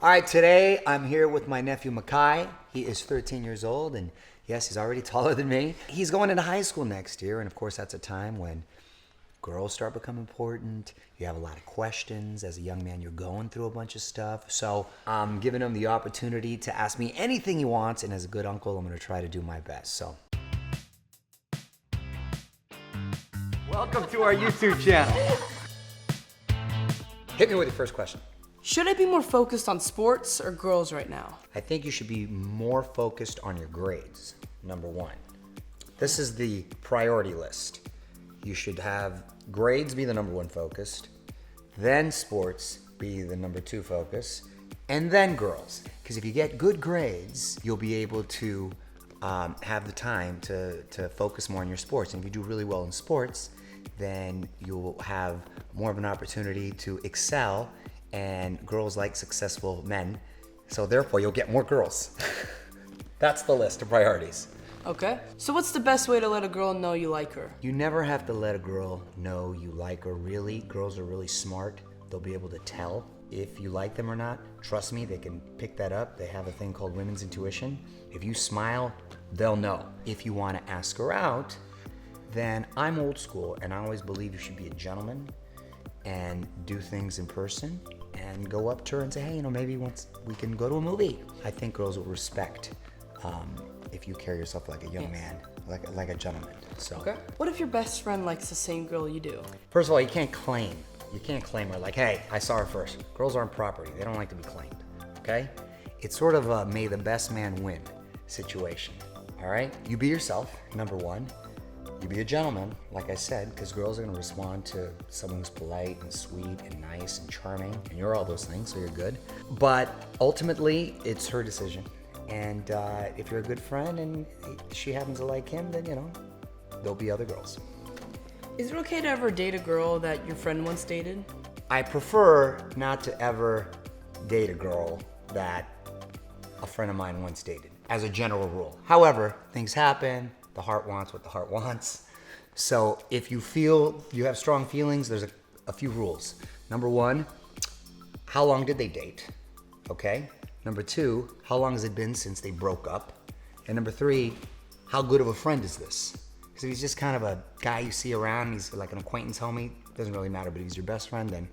All right, today I'm here with my nephew Makai. He is 13 years old, and yes, he's already taller than me. He's going into high school next year, and of course that's a time when girls start becoming important. You have a lot of questions. As a young man, you're going through a bunch of stuff. So I'm giving him the opportunity to ask me anything he wants, and as a good uncle, I'm going to try to do my best. So welcome to our YouTube channel. Hit me with your first question. Should I be more focused on sports or girls right now? I think you should be more focused on your grades, number one. This is the priority list. You should have grades be the number one focus, then sports be the number two focus, and then girls. Because if you get good grades, you'll be able to have the time to focus more on your sports. And if you do really well in sports, then you'll have more of an opportunity to excel, and girls like successful men, so therefore you'll get more girls. That's the list of priorities. Okay. So what's the best way to let a girl know you like her? You never have to let a girl know you like her, really. Girls are really smart. They'll be able to tell if you like them or not. Trust me, they can pick that up. They have a thing called women's intuition. If you smile, they'll know. If you want to ask her out, then I'm old school, and I always believe you should be a gentleman and do things in person and go up to her and say, hey, maybe once we can go to a movie. I think girls will respect if you carry yourself like a young man, like a gentleman. So. Okay. What if your best friend likes the same girl you do? First of all, you can't claim her like, hey, I saw her first. Girls aren't property. They don't like to be claimed, okay? It's sort of a may the best man win situation, all right? You be yourself, number one. You be a gentleman, like I said, because girls are going to respond to someone who's polite and sweet and nice and charming, and you're all those things, so you're good. But ultimately, it's her decision. And if you're a good friend and she happens to like him, then, there'll be other girls. Is it okay to ever date a girl that your friend once dated? I prefer not to ever date a girl that a friend of mine once dated, as a general rule. However, things happen. The heart wants what the heart wants. So if you feel you have strong feelings, there's a few rules. Number one, how long did they date? Okay. Number two, how long has it been since they broke up? And number three, how good of a friend is this? Because if he's just kind of a guy you see around, he's like an acquaintance homie, doesn't really matter, but if he's your best friend, then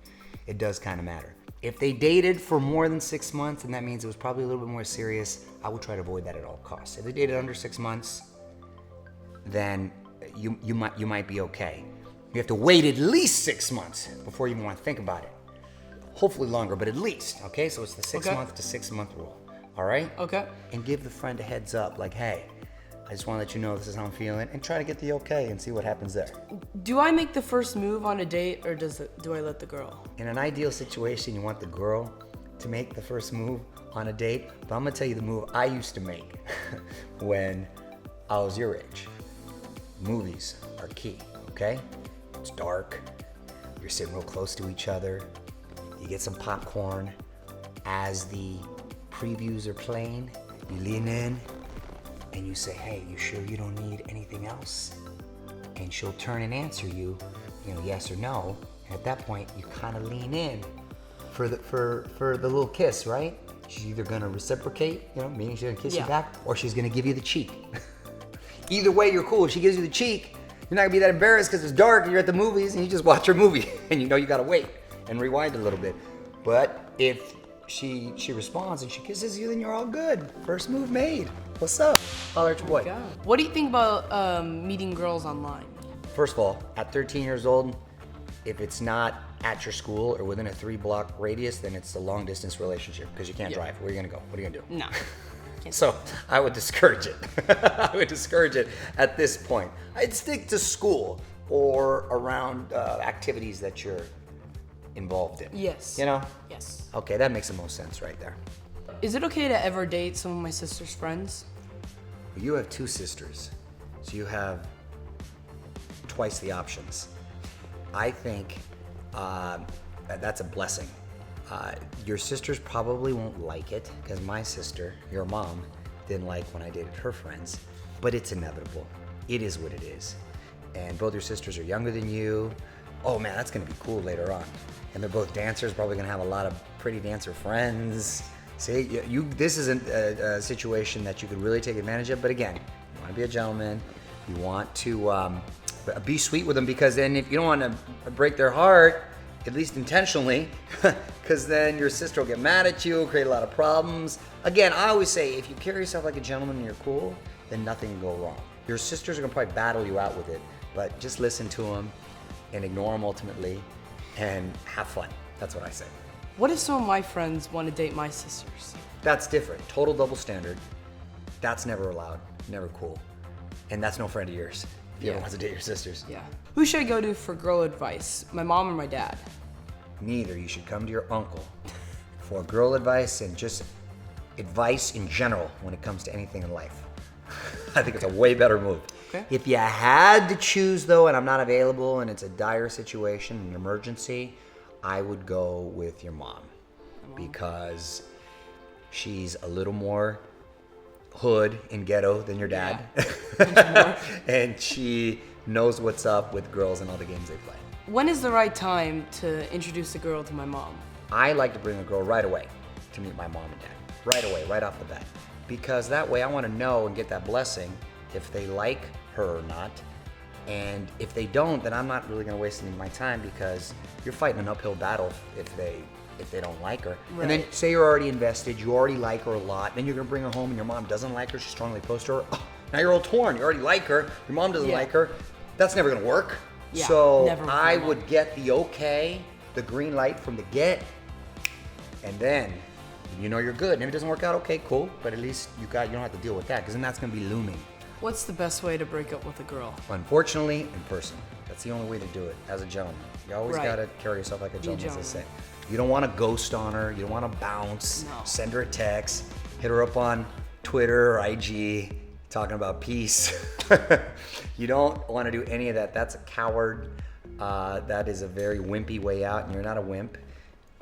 it does kind of matter. If they dated for more than 6 months, and that means it was probably a little bit more serious, I would try to avoid that at all costs. If they dated under 6 months, then you might be okay. You have to wait at least 6 months before you even want to think about it. Hopefully longer, but at least, okay? So it's the 6 month to 6 month rule, all right? Okay. And give the friend a heads up, like, hey, I just want to let you know this is how I'm feeling, and try to get the okay and see what happens there. Do I make the first move on a date, or do I let the girl? In an ideal situation, you want the girl to make the first move on a date, but I'm gonna tell you the move I used to make when I was your age. Movies are key, okay? It's dark, you're sitting real close to each other, you get some popcorn. As the previews are playing, you lean in and you say, hey, you sure you don't need anything else? And she'll turn and answer you, yes or no. And at that point, you kind of lean in for the little kiss, right? She's either gonna reciprocate, meaning she's gonna kiss you back, or she's gonna give you the cheek. Either way, you're cool. If she gives you the cheek, you're not gonna be that embarrassed because it's dark and you're at the movies and you just watch your movie and you gotta wait and rewind a little bit. But if she responds and she kisses you, then you're all good. First move made. What's up? Holler at your boy. God. What do you think about meeting girls online? First of all, at 13 years old, if it's not at your school or within a 3-block radius, then it's a long distance relationship because you can't drive. Where are you gonna go? What are you gonna do? No. So I would discourage it. I would discourage it at this point. I'd stick to school or around activities that you're involved in. Yes. Yes. Okay, that makes the most sense right there. Is it okay to ever date some of my sister's friends? You have 2 sisters, so you have twice the options. I think that's a blessing. Your sisters probably won't like it because my sister, your mom, didn't like when I dated her friends, but it's inevitable. It is what it is. And both your sisters are younger than you. Oh man, that's gonna be cool later on. And they're both dancers, probably gonna have a lot of pretty dancer friends. See, this isn't a situation that you could really take advantage of. But again, you want to be a gentleman. You want to be sweet with them, because then if you don't want to break their heart, at least intentionally, because then your sister will get mad at you, create a lot of problems. Again, I always say, if you carry yourself like a gentleman and you're cool, then nothing can go wrong. Your sisters are going to probably battle you out with it, but just listen to them and ignore them ultimately and have fun. That's what I say. What if some of my friends want to date my sisters? That's different. Total double standard. That's never allowed. Never cool. And that's no friend of yours if you ever want to date your sisters. Yeah. Who should I go to for girl advice? My mom or my dad? Neither. You should come to your uncle for girl advice and just advice in general when it comes to anything in life. I think it's a way better move. Okay. If you had to choose, though, and I'm not available and it's a dire situation, an emergency, I would go with your mom, because she's a little more hood and ghetto than your dad. Yeah. And she knows what's up with girls and all the games they play. When is the right time to introduce a girl to my mom? I like to bring a girl right away to meet my mom and dad. Right away, right off the bat. Because that way I want to know and get that blessing if they like her or not. And if they don't, then I'm not really going to waste any of my time, because you're fighting an uphill battle if they don't like her. Right. And then say you're already invested, you already like her a lot, then you're going to bring her home and your mom doesn't like her, she's strongly opposed to her. Oh, now you're all torn. You already like her, your mom doesn't like her. That's never going to work. Yeah, so never with I my mom. would get the okay, the green light from the get, and then you know you're good. And if it doesn't work out, okay, cool. But at least you don't have to deal with that, because then that's going to be looming. What's the best way to break up with a girl? Unfortunately, in person. That's the only way to do it as a gentleman. You always Right. got to carry yourself like a Be a gentleman, as I say. gentleman. You don't want to ghost on her. You don't want to bounce. No. Send her a text. Hit her up on Twitter or IG talking about peace. You don't want to do any of that. That's a coward. That is a very wimpy way out, and you're not a wimp.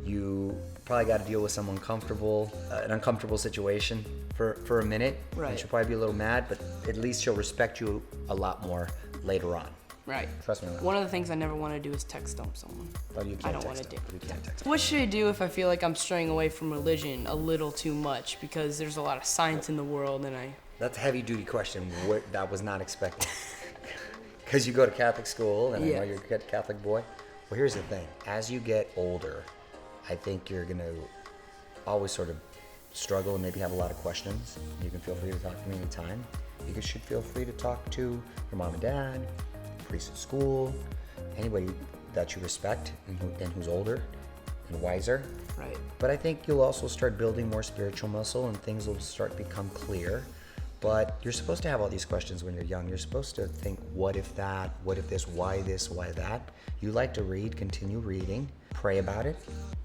You probably got to deal with some an uncomfortable situation for a minute. Right. And she'll probably be a little mad, but at least she'll respect you a lot more later on. Right. Trust me on that. One of the things I never want to do is text dump someone. But you I can't don't want text to them. do. You can't text them. What should I do if I feel like I'm straying away from religion a little too much, because there's a lot of science in the world and That's a heavy duty question. That was not expected. Because you go to Catholic school, and I know you're a Catholic boy. Well, here's the thing. As you get older, I think you're going to always sort of struggle and maybe have a lot of questions. You can feel free to talk to me anytime. You should feel free to talk to your mom and dad, priest at school, anybody that you respect and who's older and wiser. Right. But I think you'll also start building more spiritual muscle, and things will start to become clear. But you're supposed to have all these questions when you're young. You're supposed to think, what if that? What if this? Why that? You like to read, continue reading, pray about it.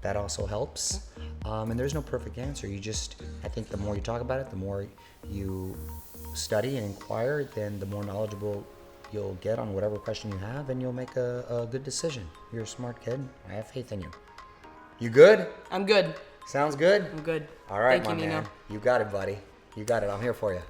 That also helps. And there's no perfect answer. I think the more you talk about it, the more you study and inquire, then the more knowledgeable you'll get on whatever question you have, and you'll make a good decision. You're a smart kid. I have faith in you. You good? I'm good. Sounds good? I'm good. All right, Thank you, my man. Nino. You got it, buddy. You got it. I'm here for you.